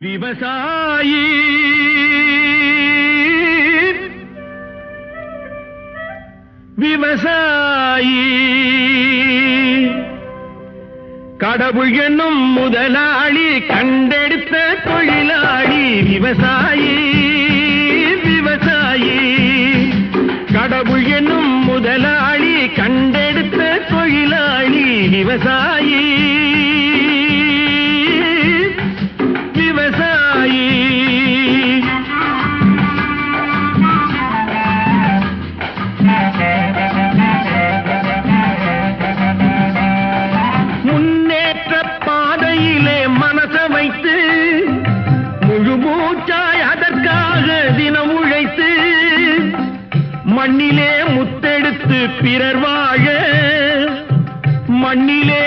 விவசாயி விவசாயி கடவுள் என்னும் முதலாளி கண்டெடுத்த தொழிலாளி விவசாயி விவசாயி கடவுள் என்னும் முதலாளி கண்டெடுத்த தொழிலாளி விவசாயி விவசாயி முன்னேற்ற பாதையிலே மனச வைத்து முழு மூச்சாய் அதற்காக தினம் உழைத்து மண்ணிலே முத்தெடுத்து பிறர் வாழ மண்ணிலே